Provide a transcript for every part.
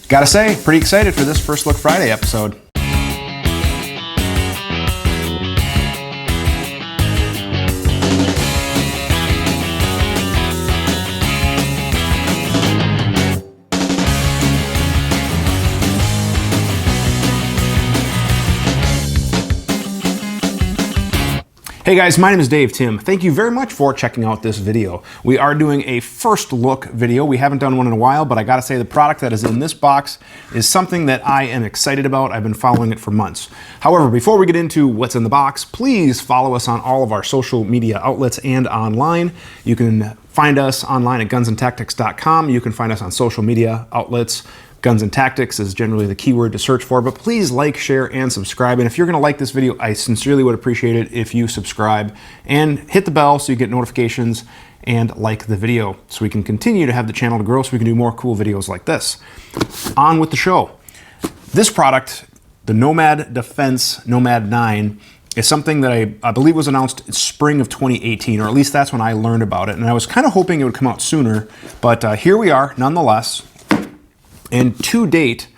Gotta say, pretty excited for this First Look Friday episode. Hey guys, my name is Dave Tim. Thank you very much for checking out this video. We are doing a first look video. We haven't done one in a while, but I gotta say the product that is in this box is something that I am excited about. I've been following it for months. However, before we get into what's in the box, please follow us on all of our social media outlets and online. You can find us online at gunsandtactics.com. You can find us on social media outlets. Guns and Tactics is generally the keyword to search for, but please like, share, and subscribe. And if you're gonna like this video, I sincerely would appreciate it if you subscribe and hit the bell so you get notifications and like the video so we can continue to have the channel to grow so we can do more cool videos like this. On with the show. This product, the Nomad Defense Nomad9, is something that I believe was announced in spring of 2018, or at least that's when I learned about it. And I was kind of hoping it would come out sooner, but here we are nonetheless. And to date,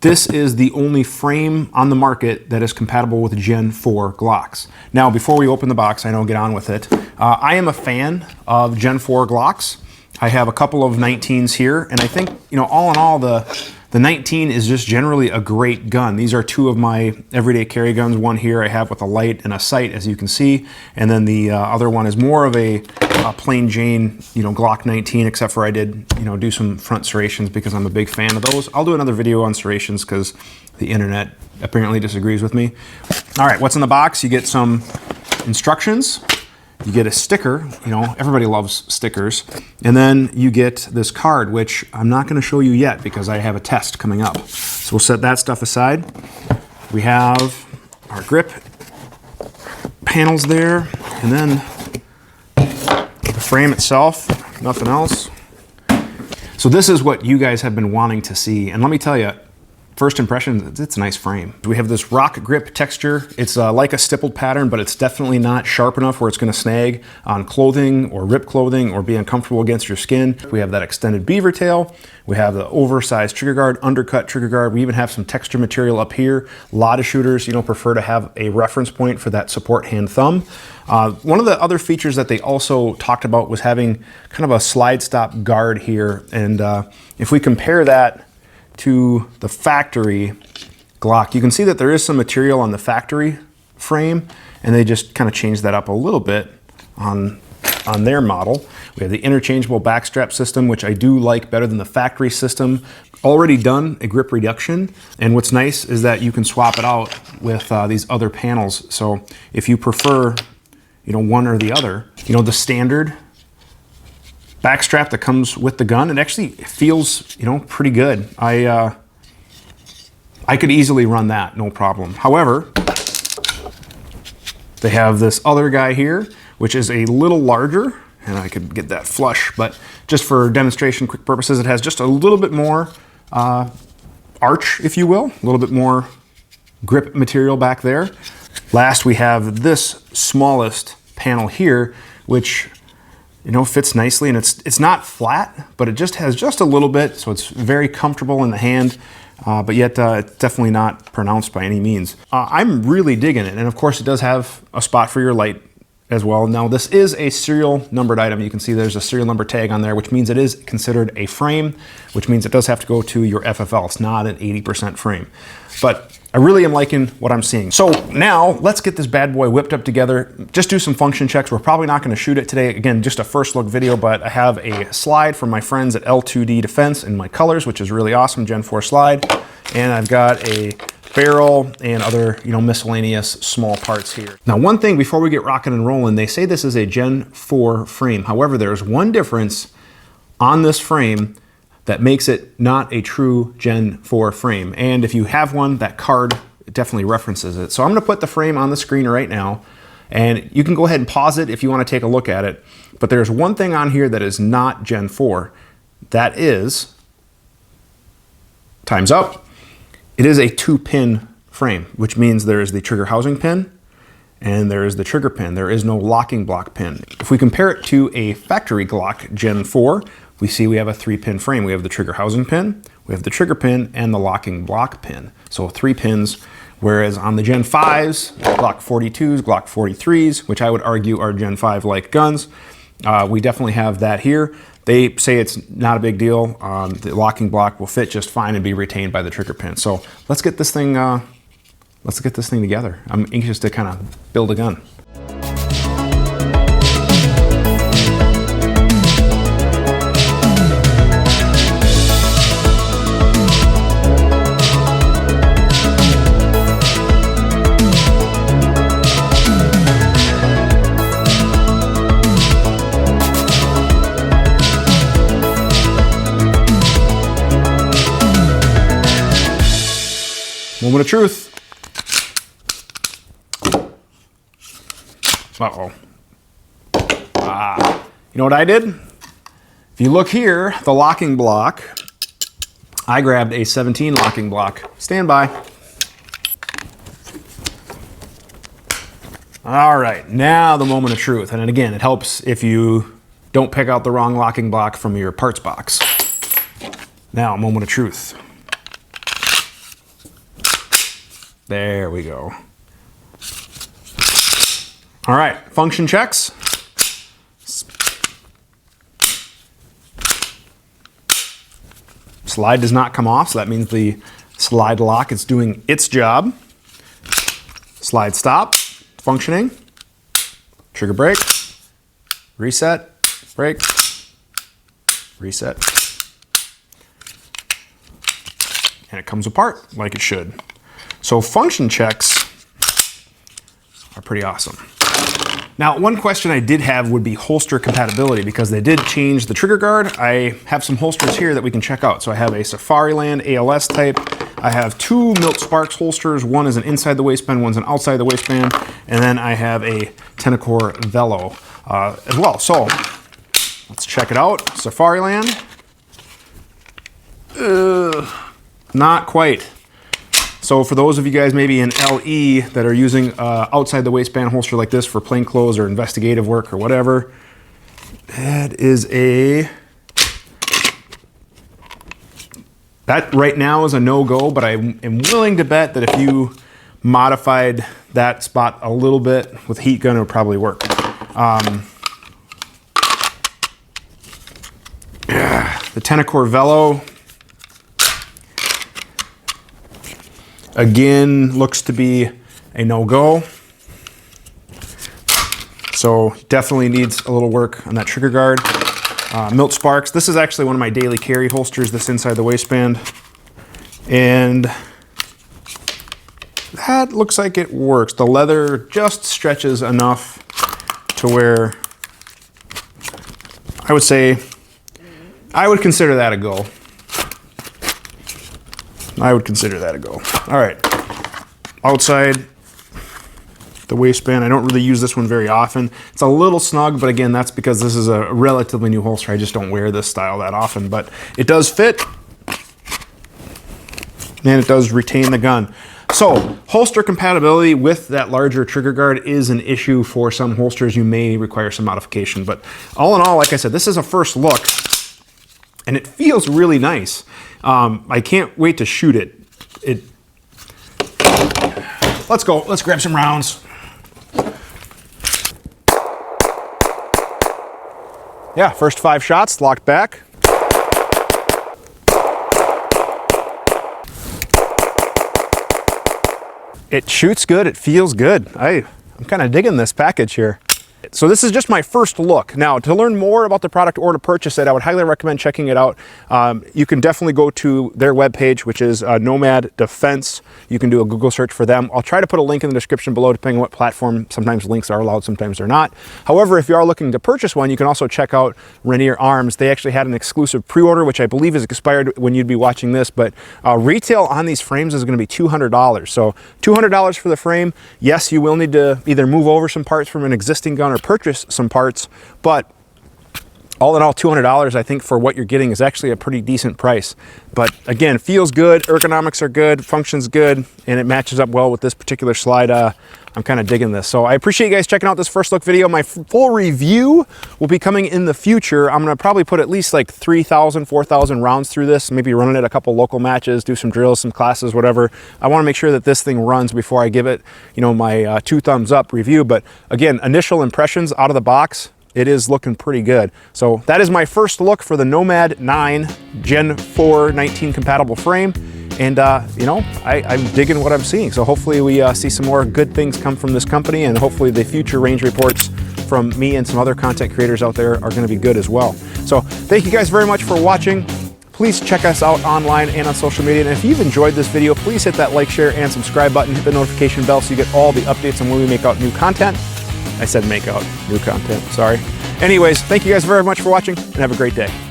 this is the only frame on the market that is compatible with Gen 4 Glocks. Now, before we open the box, I know, get on with it. I am a fan of Gen 4 Glocks. I have a couple of 19s here, and I think, you know, all in all, the 19 is just generally a great gun. These are two of my everyday carry guns. One here I have with a light and a sight, as you can see, and then the other one is more of a plain Jane, you know, Glock 19, except for I did, you know, do some front serrations because I'm a big fan of those. I'll do another video on serrations because the internet apparently disagrees with me. All right, what's in the box? You get some instructions. You get a sticker, you know, everybody loves stickers. And then you get this card, which I'm not gonna show you yet because I have a test coming up. So we'll set that stuff aside. We have our grip panels there, and then the frame itself, nothing else. So this is what you guys have been wanting to see. And let me tell you, first impressions, it's a nice frame. We have this rock grip texture. It's like a stippled pattern, but it's definitely not sharp enough where it's gonna snag on clothing or rip clothing or be uncomfortable against your skin. We have that extended beaver tail. We have the oversized trigger guard, undercut trigger guard. We even have some texture material up here. A lot of shooters, you know, prefer to have a reference point for that support hand thumb. One of the other features that they also talked about was having kind of a slide stop guard here. And if we compare that to the factory Glock, you can see that there is some material on the factory frame, and they just kind of changed that up a little bit on their model. We have the interchangeable backstrap system, which I do like better than the factory system. Already done a grip reduction, and what's nice is that you can swap it out with these other panels. So if you prefer, you know, one or the other, you know, the standard backstrap that comes with the gun, it actually feels, you know, pretty good. I could easily run that, no problem. However, they have this other guy here, which is a little larger, and I could get that flush, but just for demonstration quick purposes, it has just a little bit more arch, if you will, a little bit more grip material back there. Last, we have this smallest panel here, which, you know, fits nicely, and it's not flat, but it just has just a little bit, so it's very comfortable in the hand, but yet it's definitely not pronounced by any means. I'm really digging it, and of course it does have a spot for your light as well. Now this is a serial numbered item. You can see there's a serial number tag on there, which means it is considered a frame, which means it does have to go to your FFL. It's not an 80% frame, but I really am liking what I'm seeing. So now let's get this bad boy whipped up together, just do some function checks. We're probably not gonna shoot it today. Again, just a first look video, but I have a slide from my friends at L2D Defense in my colors, which is really awesome, Gen 4 slide. And I've got a barrel and other, you know, miscellaneous small parts here. Now, one thing before we get rocking and rolling, they say this is a Gen 4 frame. However, there's one difference on this frame that makes it not a true Gen 4 frame. And if you have one, that card definitely references it. So I'm gonna put the frame on the screen right now, and you can go ahead and pause it if you wanna take a look at it. But there's one thing on here that is not Gen 4. That is, time's up. It is a 2-pin frame, which means there is the trigger housing pin and there is the trigger pin. There is no locking block pin. If we compare it to a factory Glock Gen 4, we see we have a 3-pin frame. We have the trigger housing pin, we have the trigger pin and the locking block pin. So 3 pins, whereas on the Gen 5s, Glock 42s, Glock 43s, which I would argue are Gen 5-like guns, we definitely have that here. They say it's not a big deal. The locking block will fit just fine and be retained by the trigger pin. So let's get this thing together. I'm anxious to kind of build a gun. Moment of truth. Uh-oh. You know what I did? If you look here, the locking block, I grabbed a 17 locking block. Stand by. All right, now the moment of truth. And again, it helps if you don't pick out the wrong locking block from your parts box. Now, moment of truth. There we go. All right, function checks. Slide does not come off, so that means the slide lock is doing its job. Slide stop, functioning. Trigger brake, reset, brake, reset. And it comes apart like it should. So function checks are pretty awesome. Now, one question I did have would be holster compatibility, because they did change the trigger guard. I have some holsters here that we can check out. So I have a Safariland ALS type. I have 2 Milt Sparks holsters. One is an inside the waistband, one's an outside the waistband. And then I have a Tenacor Velo as well. So let's check it out. Safariland. Not quite. So for those of you guys maybe in LE that are using outside the waistband holster like this for plain clothes or investigative work or whatever, that right now is a no-go, but I am willing to bet that if you modified that spot a little bit with heat gun, it would probably work. The Tenacor Velo, again, looks to be a no-go. So definitely needs a little work on that trigger guard. Milt Sparks, this is actually one of my daily carry holsters, this inside the waistband. And that looks like it works. The leather just stretches enough to where I would say, I would consider that a go. I would consider that a go. All right, outside the waistband. I don't really use this one very often. It's a little snug, but again, that's because this is a relatively new holster. I just don't wear this style that often, but it does fit and it does retain the gun. So holster compatibility with that larger trigger guard is an issue for some holsters. You may require some modification, but all in all, like I said, this is a first look and it feels really nice. I can't wait to shoot it. Let's go. Let's grab some rounds. Yeah, first 5 shots, locked back. It shoots good. It feels good. I'm kind of digging this package here. So this is just my first look. Now, to learn more about the product or to purchase it, I would highly recommend checking it out. You can definitely go to their webpage, which is Nomad Defense. You can do a Google search for them. I'll try to put a link in the description below, depending on what platform. Sometimes links are allowed, sometimes they're not. However, if you are looking to purchase one, you can also check out Rainier Arms. They actually had an exclusive pre-order, which I believe is expired when you'd be watching this, but retail on these frames is going to be $200. So $200 for the frame. Yes, you will need to either move over some parts from an existing gun or purchase some parts, but all in all, $200, I think, for what you're getting is actually a pretty decent price. But again, feels good, ergonomics are good, functions good, and it matches up well with this particular slide. I'm kind of digging this. So I appreciate you guys checking out this first look video. My full review will be coming in the future. I'm gonna probably put at least like 3,000, 4,000 rounds through this, maybe running it a couple local matches, do some drills, some classes, whatever. I wanna make sure that this thing runs before I give it, you know, my 2 thumbs up review. But again, initial impressions out of the box, it is looking pretty good. So that is my first look for the Nomad 9 Gen 4 19 compatible frame. And you know, I'm digging what I'm seeing. So hopefully we see some more good things come from this company, and hopefully the future range reports from me and some other content creators out there are gonna be good as well. So thank you guys very much for watching. Please check us out online and on social media. And if you've enjoyed this video, please hit that like, share, and subscribe button. Hit the notification bell so you get all the updates on when we make out new content. I said make out new content, sorry. Anyways, thank you guys very much for watching, and have a great day.